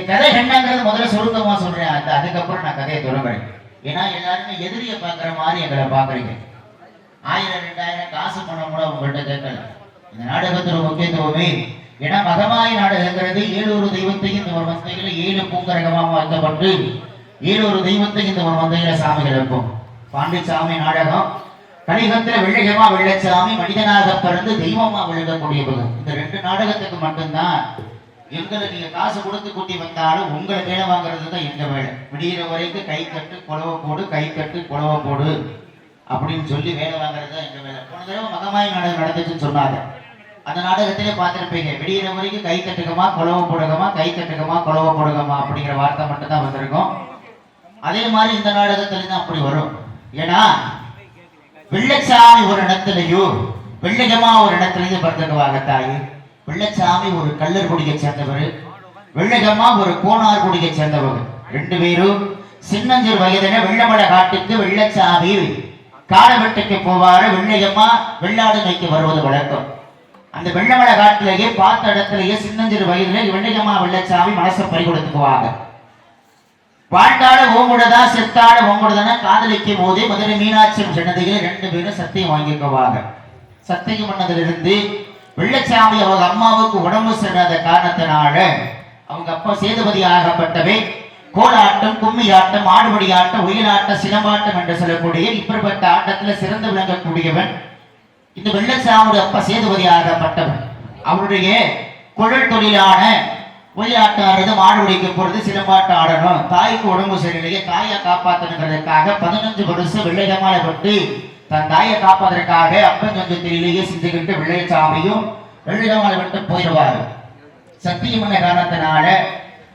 கதை என்னங்கிறது முதல்ல சுருக்கமா சொல்றேன், அதுக்கப்புறம் நான் கதையை தொடங்குறேன். ஏன்னா எல்லாருமே எதிரியை பார்க்குற மாதிரி எங்களை பார்க்குறீங்க. 1000 2000 காசு பணம் கூட உங்கள்கிட்ட கேட்கல. இந்த நாடகத்தோட முக்கியத்துவமே ஏன்னா மகமாய நாடகங்கிறது 7 தெய்வத்தையும் இந்த ஒரு மந்தைகளை 7 பூங்கரகமாக வைக்கப்பட்டு 7 தெய்வத்தையும் இந்த ஒரு மந்தைகளை சாமிகள் இருக்கும். பாண்டிச்சாமி நாடகம் கலிகத்துல வெள்ளையமா வெள்ளச்சாமி மனிதனாக பிறந்து தெய்வமா விழுகக்கூடியது. இந்த 2 நாடகத்துக்கு மட்டும்தான் எங்களை நீங்க காசு கொடுத்து கூட்டி வந்தாலும் உங்களை வேலை வாங்குறது தான் எங்க வேலை. விடிகிற வரைக்கும் கை கட்டு குழவ போடு, கை கட்டு குழவ போடு அப்படின்னு சொல்லி வேலை வாங்குறது தான் எங்க வேலை. போன தடவை மகமாய் நாடகம் நடந்துச்சுன்னு சொன்னாங்க. அந்த நாடகத்திலே பார்த்துருப்பீங்க, விடிகிற வரைக்கும் கை தட்டுக்கமா குழவ போடுகமா, கை தட்டுக்கமா குழவ போடுகமா அப்படிங்கிற வார்த்தை மட்டும் தான் வந்திருக்கும். அதே மாதிரி இந்த நாடகத்துல தான் அப்படி வரும். ஏன்னா வெள்ளச்சாமி ஒரு இடத்துலயும் வெள்ளையமா ஒரு இடத்துலயும் பிறந்துக்குவாங்க தாய். வெள்ளச்சாமி ஒரு கல்லர் குடியை சேர்ந்தவர், வெள்ளையம்மா ஒரு கோனார் குடியை சேர்ந்தவர். 2 பேரும் சின்னஞ்சூர் வயதில வெள்ளமலை காட்டுக்கு வெள்ளச்சாமி காலவெட்டுக்கு போவாரு, வெள்ளையம்மா வெள்ளாடு நோக்கி வருவது வழக்கம். அந்த வெள்ளமலை காட்டிலேயே பார்த்த இடத்திலேயே சின்னஞ்சூர் வயதில வெள்ளையம்மா வெள்ளச்சாமி மனசை பறிகொடுத்துக்குவாங்க. வாழ்ந்தால ஓங்குடதா செத்தால ஓங்குடதான காதலிக்கும் போதே மதுரை மீனாட்சி சன்னதியில 2 பேரும் சத்தியம் வாங்கிக்குவாங்க. சத்தியம் பண்ணதிலிருந்து வெள்ளச்சாமி அவங்க அம்மாவுக்கு உடம்பு சரியாத காரணத்தினால அவங்க அப்பா சேதுபதி ஆகப்பட்டவை கோலாட்டம், கும்மி ஆட்டம், ஆடுபடி ஆட்டம், ஒயிலாட்டம், சிலம்பாட்டம் என்று சொல்லக்கூடிய இப்படிப்பட்ட ஆட்டத்துல சிறந்து விளங்கக்கூடியவன் இந்த வெள்ளச்சாமியோட அப்பா சேதுபதி ஆகப்பட்டவன். அவருடைய குழல் தொழிலான ஒயிலாட்டம் ஆடுறது, ஆடுபடிக்கு போறது, சிலம்பாட்டம் ஆடணும். தாய்க்கு உடம்பு சரியில்லையே, தாயை காப்பாற்றணுங்கிறதுக்காக 15 வருஷம் வெள்ளையமாலை பட்டு தன் தாயை காப்பதற்காக அப்பஞ்சத்திலேயே செஞ்சுக்கிட்டு வெள்ளையசாமியும் வெள்ளையமாலை விட்டு போயிடுவாரு. சத்தியம் பண்ண காரணத்தினால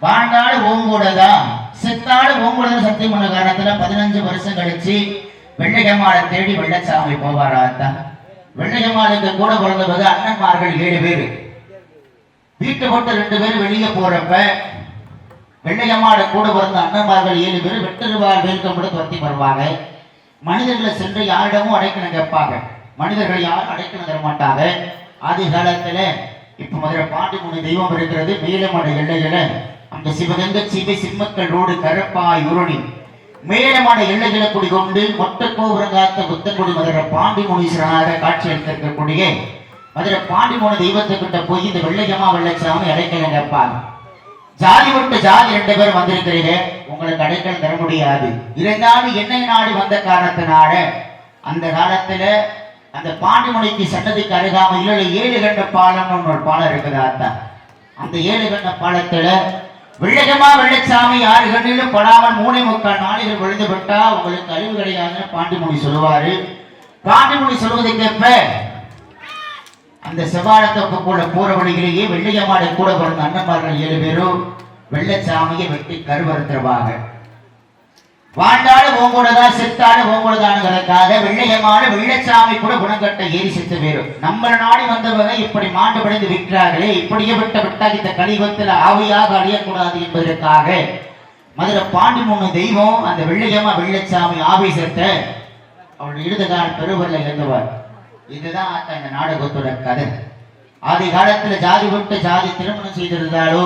வாழ்ந்தாலும் ஓங்கூடதான் செத்தாலும் ஓங்கூடதான் சத்தியம் பண்ண காரணத்துல 15 வருஷம் கழிச்சு வெள்ளையமாலை தேடி வெள்ளச்சாமி போவாராத்தான். வெள்ளையமாலுக்கு கூட பிறந்தபோது அண்ணன்மார்கள் 7 பேர். வீட்டை போட்டு 2 பேர் வெளியே போறப்ப வெள்ளையம்மாட கூட பிறந்த அண்ணன்மார்கள் 7 பேர் வெட்டுருவார் வேல்கம்படு துரத்தி வருவாங்க. மனிதர்களை சென்று யாரிடமும் அடைக்கணும் கேட்பாங்க. மனிதர்கள் யாரும் அடைக்கணும் தர மாட்டாங்க. ஆதி காலத்துல இப்ப மதுரை பாண்டிமுனி தெய்வம் இருக்கிறது மேலமட எல்லைகள அந்த சிவகங்கை சீமை சிம்மக்கள் ரோடு கரப்பாய் உருணி மேலமட எல்லைகளை குடிகொண்டு மொட்டை கோபுரங்காத்த புத்தங்குடி மதுரை பாண்டிமுனீஸ்வரனாக காட்சி அளித்திருக்கக்கூடிய மதுரை பாண்டிமுனி தெய்வத்துக்கிட்ட போய் இந்த வெள்ளையம்மா வெள்ளச்சாமி அடைக்கலம் கேட்பாங்க. ஜாதி விட்டு ஜாதி 2 பேர் வந்திருக்கிறீங்க, உங்களுக்கு அடைக்கலம் தர முடியாது. இருந்தாலும் என்னை நாடி வந்த காரணத்தினால அந்த காலத்துல அந்த பாண்டிமுனிக்கு சன்னதிக்கு அருகாமையில் 7 கண்ட பாலம்னு ஒரு பாலம் இருக்குதாத்தான். அந்த 7 கண்ட பாலத்துல வெள்ளையம்மா வெள்ளச்சாமி 6 கண்ணிலும் படாமல் 3.25 நாளிகள் விழுந்து விட்டா உங்களுக்கு அழிவு கிடையாதுன்னு பாண்டிமுனி சொல்லுவாரு. பாண்டிமுனி சொல்வதுக்கேற்ப அந்த செவ்வாழத்தொப்புக்குள்ள போற வழியிலேயே வெள்ளையம்மாட கூட பிறந்த அண்ணன்மார்கள் 7 பேரும் வெள்ளச்சாமியை வெட்டி கருவறுத்துருவாங்க. வாழ்ந்தாலும் ஓங்கூடதான் செத்தாலும் ஓங்கூடதானுங்கிறதுக்காக வெள்ளையம்மாட வெள்ளச்சாமி கூட குணங்கட்ட ஏறி செத்து பேரும். நம்மள நாடி வந்தவங்க இப்படி மாண்டு படைந்து விற்கிறார்களே, இப்படியே விட்டா இந்த கலியுகத்தில் ஆவியாக அழியக்கூடாது என்பதற்காக மதுரை பாண்டிமுனி தெய்வம் அந்த வெள்ளையம்மா வெள்ளச்சாமி ஆபீசத்தை அவருடைய இடதுகால் பெருவரில் இழந்தவர். இதுதான் இந்த நாடகத்தோட கதை. ஆதி காலத்துல ஜாதி விட்டு ஜாதி திருமணம் செய்திருந்தாலோ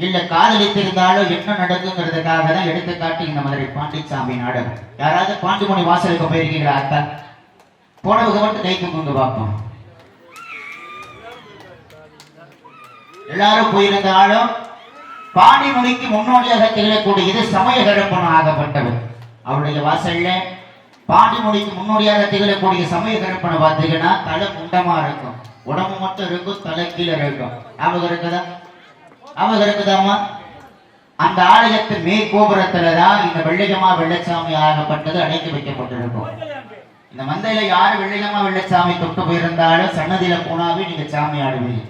இல்ல காதலித்திருந்தாலோ என்ன நடக்குங்கிறதுக்காக தான் எடுத்துக்காட்டி இந்த மதுரை பாண்டிச்சாமி நாடகம். யாராவது பாண்டிமுனி வாசலுக்கு போயிருக்கீங்களா? அக்கா போனவங்க மட்டும் கை தூக்குங்க பார்ப்போம். எல்லாரும் போயிருந்தாலும் பாண்டிமுனிக்கு முன்னோடியாக திகழக்கூடியது சமயகரப்பன் ஆகப்பட்டவர். அவருடைய வாசல்ல பாண்டிமுனிக்கு முன்னோடியாக திகழக்கூடிய சமயகரப்பனை பார்த்தீங்கன்னா தலை முண்டமா இருக்கும், உடம்பு மட்டும் இருக்கும், தலை கீழே இருக்கும். அவங்க இருக்குதா? அவங்க இருக்குதாமா? அந்த ஆலயத்தின் மேற்கோபுரத்துலதான் இந்த வெள்ளையம்மா வெள்ளச்சாமி ஆகப்பட்டது அடைத்து வைக்கப்பட்டிருக்கும். இந்த மந்தையில யாரு வெள்ளையம்மா வெள்ளச்சாமி தொட்டு போயிருந்தாலும் சன்னதியில போனாவே நீங்க சாமி ஆடுவீங்க.